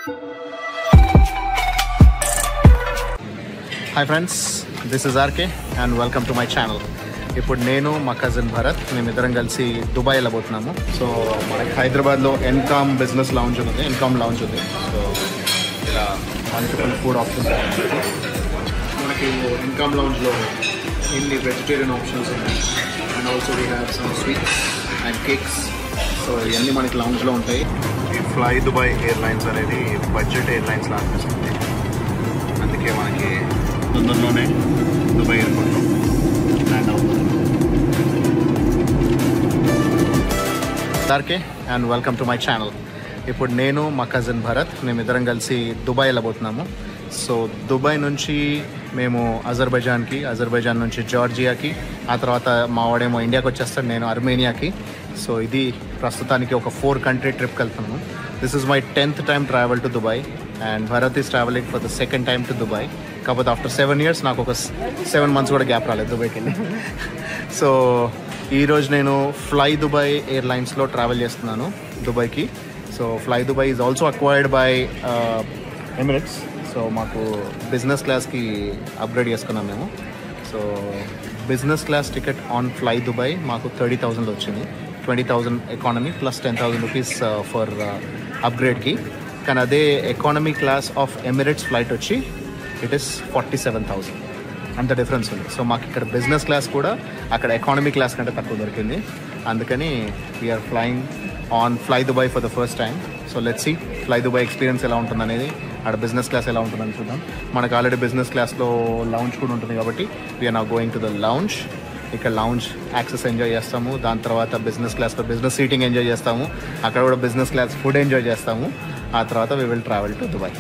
Hi friends, this is RK and welcome to my channel. ఇప్పుడు నేను మా cousin Bharat మేమిద్దరం కలిసి దుబాయ్ వెళ్ళబోతున్నాము. సో మనకి హైదరాబాద్లో ఎన్కామ్ బిజినెస్ లాంచ్ ఉంది, ఎన్కామ్ లాంచ్ ఉంది. సో ఇలా మల్టిపుల్ ఫుడ్ ఆప్షన్స్ మనకి ఎన్కామ్ లాంచ్లో ఇన్ని వెజిటేరియన్ ఆప్షన్స్ ఉన్నాయి. And also we have some sweets and cakes. So ఇవన్నీ మనకి లాంచ్లో ఉంటాయి. ఈ ఫ్లై దుబాయ్ ఎయిర్లైన్స్ అనేది బడ్జెట్ ఎయిర్లైన్స్ లా అనిపిస్తుంది. అందుకే మనకి తొందరలోనే దుబాయ్ ఎయిర్పోర్ట్లో ల్యాండ్ అవుతుంది. సార్కే and welcome to my channel. ఇప్పుడు నేను మా కజిన్ భరత్ మేమిద్దరం కలిసి దుబాయ్ వెళ్ళబోతున్నాము. సో దుబాయ్ నుంచి మేము అజర్బైజాన్ నుంచి జార్జియాకి, ఆ తర్వాత మా వాడేమో ఇండియాకి వచ్చేస్తాడు, నేను అర్మేనియాకి. సో ఇది ప్రస్తుతానికి ఒక 4 కంట్రీ ట్రిప్కి వెళ్తున్నాము. This is my 10th time travel to Dubai and Bharat is travelling for the 2nd time to Dubai. కాకపోతే ఆఫ్టర్ 7 years నాకు ఒక 7 months కూడా గ్యాప్ రాలేదు దుబాయ్కి వెళ్ళి. సో ఈరోజు నేను ఫ్లై దుబాయ్ ఎయిర్లైన్స్లో ట్రావెల్ చేస్తున్నాను దుబాయ్కి. So fly Dubai is also acquired by Emirates. So మాకు బిజినెస్ క్లాస్కి అప్గ్రేడ్ చేసుకున్నాం మేము. So business class ticket on fly Dubai మాకు 30,000 వచ్చింది. 20,000 ఎకానమీ ప్లస్ 10,000 రూపీస్ ఫర్ అప్గ్రేడ్కి. కానీ అదే economy class of Emirates flight వచ్చి ఇట్ ఈస్ 47,000. అంత డిఫరెన్స్ ఉంది. సో మాకు ఇక్కడ బిజినెస్ క్లాస్ కూడా అక్కడ ఎకానమీ క్లాస్ కంటే తక్కువ దొరికింది. అందుకని we're flying on flydubai for the first time. So let's see flydubai experience ఎలా ఉంటుంది అనేది, అక్కడ బిజినెస్ క్లాస్ ఎలా ఉంటుందని చూద్దాం. మనకు ఆల్రెడీ బిజినెస్ క్లాస్లో లౌంజ్ కూడా ఉంటుంది కాబట్టి we're now going to the lounge. ఇక్కడ లౌంజ్ యాక్సెస్ ఎంజాయ్ చేస్తాము. దాని తర్వాత బిజినెస్ క్లాస్లో బిజినెస్ సీటింగ్ ఎంజాయ్ చేస్తాము. అక్కడ కూడా బిజినెస్ క్లాస్ ఫుడ్ ఎంజాయ్ చేస్తాము. ఆ తర్వాత we will travel to Dubai.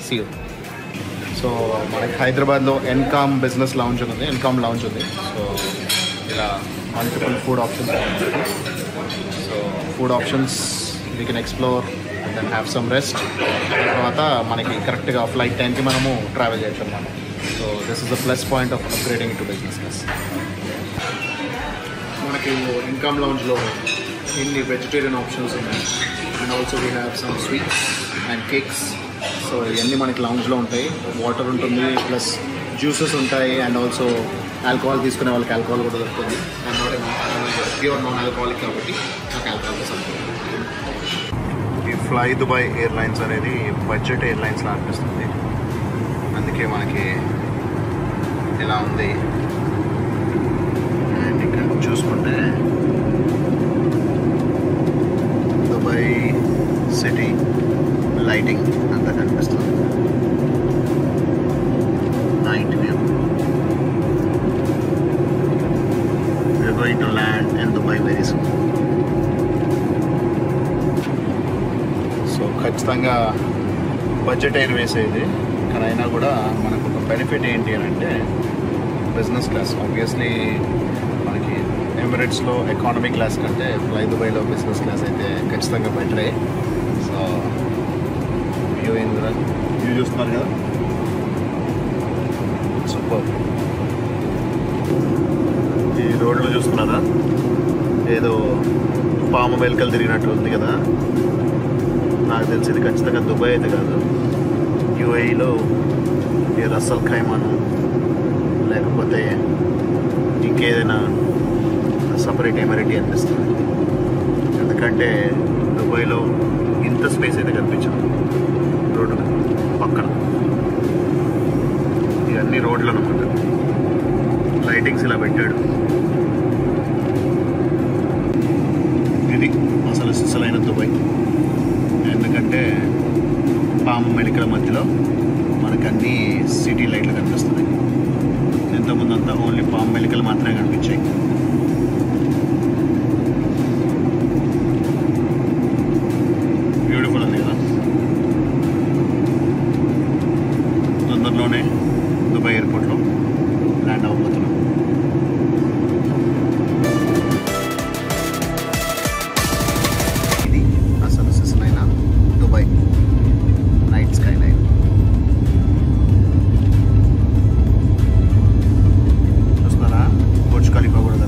See you. So మనకి హైదరాబాద్లో ఎన్కామ్ బిజినెస్ లాంచ్ ఉంది, ఎన్కామ్ లాంచ్ ఉంది. సో ఇలా multiple food options. So food options we can explore and then have some rest. తర్వాత మనకి కరెక్ట్గా ఫ్లైట్ టైంకి మనము ట్రావెల్ చేయొచ్చు అన్నమాట. So this is the plus point of upgrading to business class. మనకి ఇన్కమ్ లాంజ్లో ఇన్ని వెజిటేరియన్ ఆప్షన్స్ ఉన్నాయి. And also we have some sweets and cakes. So ఇవన్నీ మనకి లాంజ్లో ఉంటాయి. వాటర్ ఉంటుంది, ప్లస్ జ్యూసెస్ ఉంటాయి. అండ్ ఆల్సో ఆల్కహాల్ తీసుకునే వాళ్ళకి ఆల్కహాల్ కూడా దొరుకుతుంది. అండ్ ప్యూర్ నాన్ ఆల్కహాలిక్ కాబట్టి నాకు ఆల్కహాల్ కోసం. ఈ ఫ్లై దుబాయ్ ఎయిర్లైన్స్ అనేది బడ్జెట్ ఎయిర్లైన్స్ లా అనిపిస్తుంది. అందుకే మనకి ఇలా ఉంది. అండ్ ఇక్కడ చూసుకుంటే దుబాయ్ సిటీ లైటింగ్ అంతా కనిపిస్తుంది. Night view. We are going to land in Dubai very soon. So ఖచ్చితంగా బడ్జెట్ ఎయిర్వేస్ ఇది. కానీ అయినా కూడా మనకు ఒక బెనిఫిట్ ఏంటి అని అంటే బిజినెస్ క్లాస్. ఆబ్వియస్లీ మనకి ఎమిరేట్స్లో ఎకానమీ క్లాస్ కంటే ఫ్లై దుబాయ్లో బిజినెస్ క్లాస్ అయితే ఖచ్చితంగా బెటరే. సో వ్యూ చూస్తున్నారు కదా, సూపర్. ఈ రోడ్లు చూస్తున్నారా, ఏదో పాము వెల్కలు తిరిగినట్టు ఉంది కదా. నాకు తెలిసింది ఖచ్చితంగా దుబాయ్ అయితే కాదు, యూఏఈలో ఈ రస్సల్ ఖైమాను లేకపోతే ఇంకేదైనా సపరేట్ ఎమిరేటీ అనిపిస్తుంది. ఎందుకంటే దుబాయ్లో ఇంత స్పేస్ అయితే కనిపించదు. రోడ్డు పక్కన ఇవన్నీ రోడ్లు అనమాట. లైటింగ్స్ ఇలా పెట్టాడు. ఇది అసలు సిసలైన దుబాయ్. ఎందుకంటే పాము మెలికల మధ్యలో మనకు అన్ని సిటీ లైట్లు కనిపిస్తున్నాయి. ఇంతకుముందు అంతా ఓన్లీ పాము మెలికలు మాత్రమే కనిపించాయి. బ్యూటిఫుల్ ఉంది కదా. తొందరలోనే దుబాయ్ ఎయిర్పోర్ట్లో ల్యాండ్ అవ్వబోతున్నాం. ఇది అసలు సిసలైన దుబాయ్ నైట్ స్కై లైన్. చూస్తున్నారా, బుర్జ్ ఖలీఫా కూడా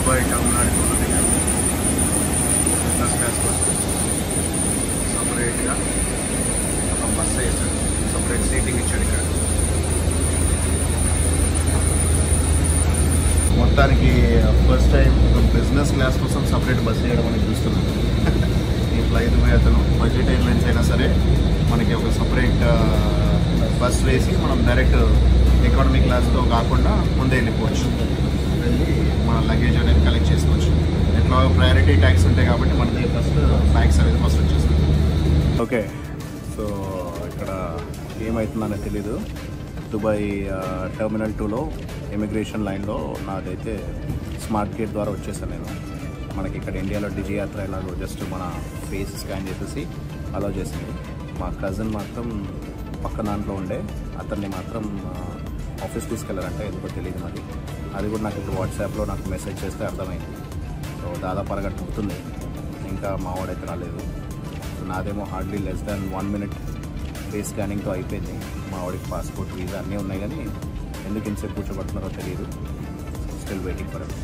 దుబాయ్ టర్మినల్ 2 దగ్గర బిజినెస్ క్లాస్ కోసం సపరేట్గా ఒక బస్సు వేసాడు, సపరేట్ సీటింగ్ ఇచ్చాడు ఇక్కడ. మొత్తానికి ఫస్ట్ టైం బిజినెస్ క్లాస్ కోసం సపరేట్ బస్ చేయడం అనేది చూస్తున్నాను. ఈ ఫ్లైట్ పోయి అతను బడ్జెట్ ఎయిర్లైన్స్ అయినా సరే మనకి ఒక సపరేట్ బస్ వేసి మనం డైరెక్ట్ ఎకానమీ క్లాస్తో కాకుండా ముందే వెళ్ళిపోవచ్చు, వెళ్ళి మన లగేజ్ అనేది కలెక్ట్ చేసుకోవచ్చు. ఎట్లా ప్రయారిటీ ట్యాక్స్ ఉంటాయి కాబట్టి మనది ఫస్ట్ బ్యాగ్స్ అనేది ఫస్ట్ వచ్చేస్తుంది. ఓకే, సో ఇక్కడ ఏమవుతుందనేది తెలీదు. దుబాయ్ టర్మినల్ 2లో ఇమిగ్రేషన్ లైన్లో నాదైతే స్మార్ట్ గేట్ ద్వారా వచ్చేసాను నేను. మనకి ఇక్కడ ఇండియాలో డిజి యాత్ర ఎలాగో జస్ట్ మన ఫేస్ స్కాన్ చేసేసి అలౌ చేసింది. మా కజిన్ మాత్రం పక్క దాంట్లో ఉండే, అతన్ని మాత్రం ఆఫీస్ తీసుకెళ్ళారంటే ఎందుకో తెలియదు మరి. అది కూడా నాకు ఇప్పుడు వాట్సాప్లో నాకు మెసేజ్ చేస్తే అర్థమైంది. సో దాదాపు అరగంట అవుతుంది, ఇంకా మావాడైతే రాలేదు. సో నాదేమో hardly less than 1 minute face స్కానింగ్తో అయిపోయింది. మా వాడికి పాస్పోర్ట్, వీసా అన్నీ ఉన్నాయి, కానీ ఎందుకు ఇంతసేపు కూర్చోబడుతున్నారో తెలియదు. Still waiting for it.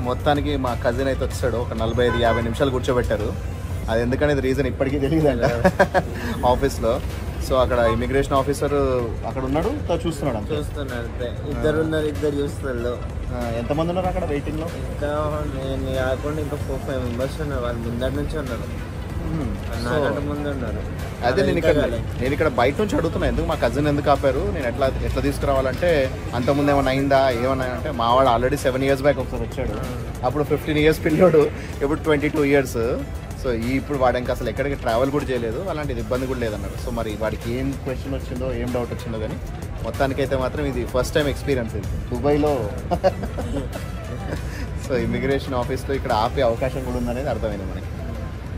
మొత్తానికి మా కజిన్ అయితే వచ్చాడు, ఒక 45-50 నిమిషాలు కూర్చోబెట్టారు. అది ఎందుకనేది రీజన్ ఇప్పటికీ తెలియదంట ఆఫీస్లో. సో అక్కడ ఇమిగ్రేషన్ ఆఫీసర్ అక్కడ ఉన్నాడు, చూస్తున్నాడు. ఇద్దరు ఉన్నారు, ఇద్దరు చూస్తున్నారు. ఎంతమంది ఉన్నారు అక్కడ వెయిటింగ్లో? ఇంకా నేను కాకుండా ఇంకా 4-5 members ఉన్నారు. వాళ్ళు ముందటి నుంచి ఉన్నారు, నాకంటే ముందు ఉన్నారు. అదే నేను ఇక్కడ బయట నుంచి అడుగుతున్నా, ఎందుకు మా కజిన్ ఎందుకు ఆపారు, నేను ఎట్లా తీసుకురావాలంటే అంతకుముందు ఏమన్నా అయిందా, ఏమన్నా అంటే మా వాడు ఆల్రెడీ 7 years బ్యాక్ ఒకసారి వచ్చాడు, అప్పుడు 15 years పిల్లోడు, ఇప్పుడు 22 years. సో ఇప్పుడు వాడు ఇంకా అసలు ఎక్కడికి ట్రావెల్ కూడా చేయలేదు, అలాంటిది ఇబ్బంది కూడా లేదన్నారు. సో మరి వాడికి ఏం క్వశ్చన్ వచ్చిందో, ఏం డౌట్ వచ్చిందో, కానీ మొత్తానికైతే మాత్రం ఇది ఫస్ట్ టైం ఎక్స్పీరియన్స్ ఇది దుబాయ్లో. సో ఇమిగ్రేషన్ ఆఫీస్లో ఇక్కడ ఆపే అవకాశం కూడా ఉందనేది అర్థమైంది మనకి.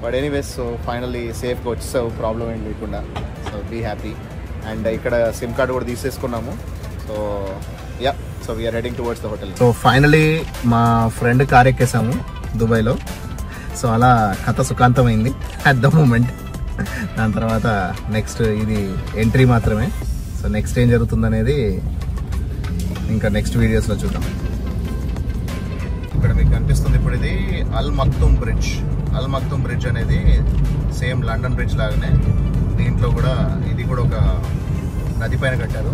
బట్ ఎనీవేస్, సో ఫైనల్లీ సేఫ్గా వచ్చేసావు, ప్రాబ్లం ఏం లేకుండా. So be happy. అండ్ ఇక్కడ సిమ్ కార్డ్ కూడా తీసేసుకున్నాము. So yeah, so we're heading towards the hotel. So finally మా ఫ్రెండ్ కార్ ఎక్కేసాము దుబాయ్లో. సో అలా కథ సుఖాంతమైంది అట్ ద మూమెంట్. దాని తర్వాత నెక్స్ట్ ఇది ఎంట్రీ మాత్రమే. సో నెక్స్ట్ ఏం జరుగుతుందనేది ఇంకా నెక్స్ట్ వీడియోస్లో చూద్దాం. ఇక్కడ మీకు కనిపిస్తుంది ఇప్పుడు ఇది అల్ మక్తుమ్ బ్రిడ్జ్. అల్ మక్తుమ్ బ్రిడ్జ్ అనేది సేమ్ లండన్ బ్రిడ్జ్ లాగానే, దీంట్లో కూడా ఇది కూడా ఒక నది పైన కట్టారు.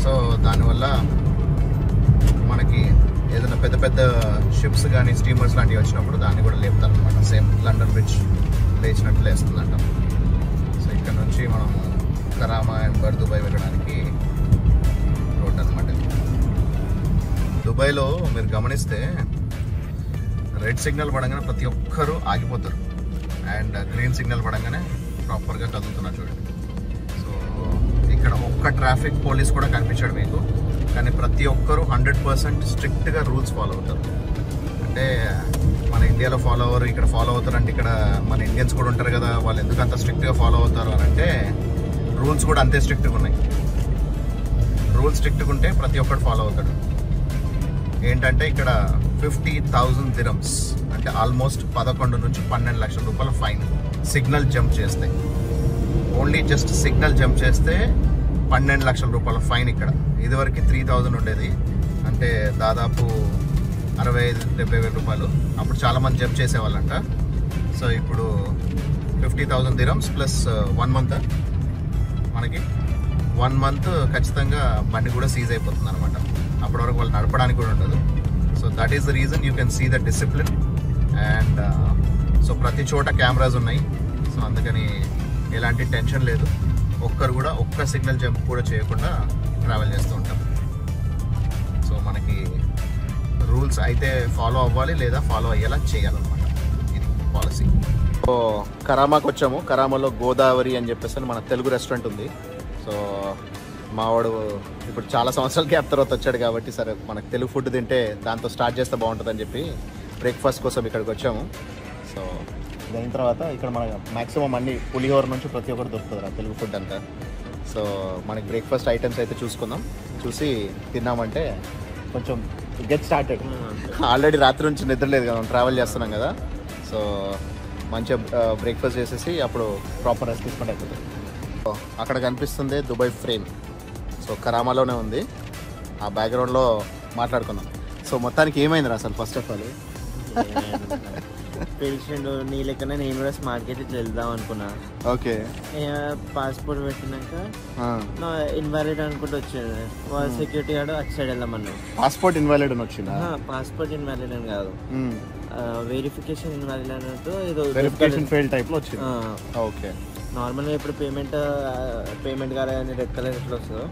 సో దానివల్ల మనకి ఏదైనా పెద్ద పెద్ద షిప్స్ కానీ స్టీమర్స్ లాంటివి వచ్చినప్పుడు దాన్ని కూడా లేపుతారు అనమాట. సేమ్ లండన్ బ్రిడ్జ్ లేచినట్టు లేస్తుందంట. సో ఇక్కడ నుంచి మనము కరామా అండ్ దుబాయ్ వెళ్ళడానికి రోడ్ అనమాట. దుబాయ్లో మీరు గమనిస్తే రెడ్ సిగ్నల్ పడంగానే ప్రతి ఒక్కరూ ఆగిపోతారు, అండ్ గ్రీన్ సిగ్నల్ పడంగానే ప్రాపర్గా కదులుతున్నారు చూడండి. సో ఇక్కడ ఒక్క ట్రాఫిక్ పోలీస్ కూడా కనిపించాడు మీకు, కానీ ప్రతి ఒక్కరూ 100% స్ట్రిక్ట్గా రూల్స్ ఫాలో అవుతారు. అంటే మన ఇండియాలో ఫాలో అవ్వరు, ఇక్కడ ఫాలో అవుతారు. అంటే ఇక్కడ మన ఇండియన్స్ కూడా ఉంటారు కదా, వాళ్ళు ఎందుకు అంత స్ట్రిక్ట్గా ఫాలో అవుతారు అని అంటే రూల్స్ కూడా అంతే స్ట్రిక్ట్గా ఉన్నాయి. రూల్స్ స్ట్రిక్ట్గా ఉంటే ప్రతి ఒక్కరు ఫాలో అవుతాడు. ఏంటంటే ఇక్కడ 50,000 dirhams అంటే ఆల్మోస్ట్ 11 నుంచి 12 లక్షల రూపాయల ఫైన్ సిగ్నల్ జంప్ చేస్తే. ఓన్లీ జస్ట్ సిగ్నల్ జంప్ చేస్తే 12 లక్షల రూపాయల ఫైన్ ఇక్కడ. ఇదివరకు 3,000 ఉండేది, అంటే దాదాపు 65-70 వేల రూపాయలు. అప్పుడు చాలామంది జంప్ చేసేవాళ్ళంట. సో ఇప్పుడు 50,000 dirhams ప్లస్ 1 month, మనకి 1 month ఖచ్చితంగా బండి కూడా సీజ్ అయిపోతుంది అనమాట. అప్పటి వరకు వాళ్ళు నడపడానికి కూడా ఉండదు. So that is the reason you can see the discipline. And so ప్రతి చోట కెమెరాస్ ఉన్నాయి. సో అందుకని ఎలాంటి టెన్షన్ లేదు. ఒక్కరు కూడా ఒక్క సిగ్నల్ జంప్ కూడా చేయకుండా ట్రావెల్ చేస్తూ ఉంటాం. సో మనకి రూల్స్ అయితే ఫాలో అవ్వాలి, లేదా ఫాలో అయ్యేలా చేయాలన్నమాట, ఇది పాలసీ. సో కరామాకి వచ్చాము. కరామాలో గోదావరి అని చెప్పేసి మన తెలుగు రెస్టారెంట్ ఉంది. సో మావాడు ఇప్పుడు చాలా సంవత్సరాల గ్యాప్ తర్వాత వచ్చాడు కాబట్టి సరే మనకు తెలుగు ఫుడ్ తింటే దాంతో స్టార్ట్ చేస్తే బాగుంటుందని చెప్పి బ్రేక్ఫాస్ట్ కోసం ఇక్కడికి వచ్చాము. సో దాని తర్వాత ఇక్కడ మన మ్యాక్సిమం అన్ని పులిహోర నుంచి ప్రతి ఒక్కరు దొరుకుతుంది తెలుగు ఫుడ్ అంతా. సో మనకి బ్రేక్ఫాస్ట్ ఐటమ్స్ అయితే చూసుకుందాం, చూసి తిన్నామంటే కొంచెం గెట్ స్టార్టెడ్. ఆల్రెడీ రాత్రి నుంచి నిద్ర లేదు కదా, ట్రావెల్ చేస్తున్నాం కదా. సో మంచిగా బ్రేక్ఫాస్ట్ చేసేసి అప్పుడు ప్రాపర్ రెస్ట్ తీసుకుంటే అయిపోతుంది. అక్కడ కనిపిస్తుంది దుబాయ్ ఫ్రేమ్. సో కరామాలోనే ఉంది, ఆ బ్యాక్గ్రౌండ్లో మాట్లాడుకుందాం. సో మొత్తానికి ఏమైందిరా అసలు ఫస్ట్ ఆఫ్ ఆల్? పిలిచిండు నీ లెక్కన నేను కూడా స్మార్ట్ గేట్ ఇట్లా వెళ్దాం అనుకున్నా. ఓకే. పాస్పోర్ట్ పెట్టినాక ఇన్వాలిడ్ అనుకుంటూ వచ్చాడు వాళ్ళ సెక్యూరిటీ గార్డు అటు సైడ్ వెళ్ళమన్నాడు. పాస్పోర్ట్ ఇన్వాలిడ్ అని వచ్చిందా? పాస్పోర్ట్ ఇన్వాలిడ్ అని కాదు, వెరిఫికేషన్ ఇన్వాలిడ్ అన్నట్టు ఏదో వెరిఫికేషన్ ఫెయిల్ టైప్ లో వచ్చింది. ఓకే. నార్మల్గా ఇప్పుడు పేమెంట్ కాలేదని రెడ్ కలర్ ఎట్లా వస్తుందో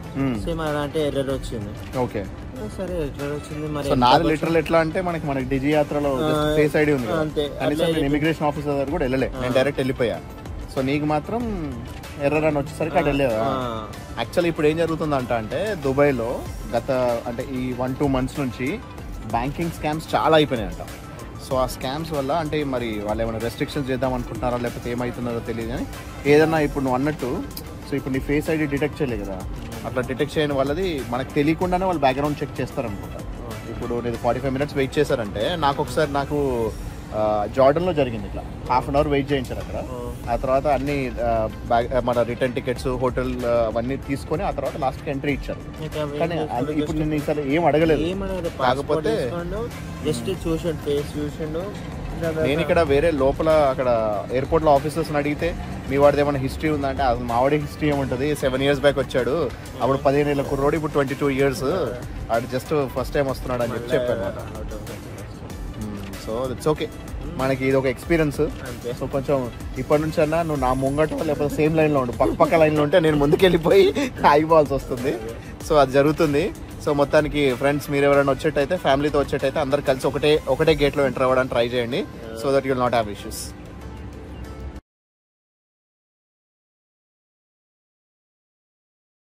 సేమ్ అలాంటి ఎర్రర్ వచ్చింది. ఓకే. సరే ఎర్రర్ వచ్చింది మరి. సో నాది లిటరల్ ఎట్లా అంటే మనకి డిజి యాత్రలో ఫేస్ ఐడి ఉంది అంతే. నేను ఇమిగ్రేషన్ ఆఫీసర్ దగ్గర కూడా వెళ్ళలే, నేను డైరెక్ట్ వెళ్ళిపోయా. సో నీకు మాత్రం ఎర్రర్ అని వచ్చేసరికి అటు వెళ్ళేదా? యాక్చువల్లీ ఇప్పుడు ఏం జరుగుతుందంట అంటే దుబాయ్లో గత అంటే ఈ 1-2 months నుంచి బ్యాంకింగ్ స్కామ్స్ చాలా అయిపోయినాయంట. సో ఆ స్కామ్స్ వల్ల అంటే మరి వాళ్ళు ఏమైనా రెస్ట్రిక్షన్స్ చేద్దాం అనుకుంటున్నారా లేకపోతే ఏమవుతున్నారో తెలియదు, కానీ ఏదన్నా ఇప్పుడు నువ్వు అన్నట్టు సో ఇప్పుడు నీ ఫేస్ ఐడి డిటెక్ట్ చేయలేదు కదా, అట్లా డిటెక్ట్ చేయని వాళ్ళది మనకు తెలియకుండానే వాళ్ళు బ్యాక్గ్రౌండ్ చెక్ చేస్తారనుకుంటా. ఇప్పుడు నేను 45 minutes వెయిట్ చేశారంటే నాకు జార్డన్లో జరిగింది ఇట్లా 1/2 hour వెయిట్ చేయించారు అక్కడ. ఆ తర్వాత అన్ని మన రిటర్న్ టికెట్స్ హోటల్ అవన్నీ తీసుకొని ఆ తర్వాత లాస్ట్కి ఎంట్రీ ఇచ్చారు. కానీ ఇప్పుడు నేను ఈసారి ఏం అడగలేదు, కాకపోతే జస్ట్ చూసాడు ఫేస్ చూసాడు. నేను ఇక్కడ వేరే లోపల అక్కడ ఎయిర్పోర్ట్లో ఆఫీసర్స్ని అడిగితే మీ వాడిది ఏమైనా హిస్టరీ ఉందంటే అసలు మా వాడి హిస్టరీ ఏముంటుంది, 7 years బ్యాక్ వచ్చాడు, అప్పుడు 15 ఏళ్ళ కుర్రోడు, ఇప్పుడు 22 years, అది జస్ట్ ఫస్ట్ టైం వస్తున్నాడు అని చెప్పాను. సో ఇట్స్ ఓకే, మనకి ఇది ఒక ఎక్స్పీరియన్స్. సో కొంచెం ఇప్పటి నుంచి అన్నా నువ్వు నా ముంగట లేకపోతే సేమ్ లైన్లో ఉండు, పక్క లైన్లో ఉంటే నేను ముందుకెళ్ళిపోయి ఆగిపోవాల్సి వస్తుంది. సో అది జరుగుతుంది. సో మొత్తానికి ఫ్రెండ్స్ మీరు ఎవరైనా వచ్చేటైతే ఫ్యామిలీతో వచ్చేటైతే అందరు కలిసి ఒకటే గేట్లో ఎంటర్ అవ్వడానికి ట్రై చేయండి, so that you will not have issues.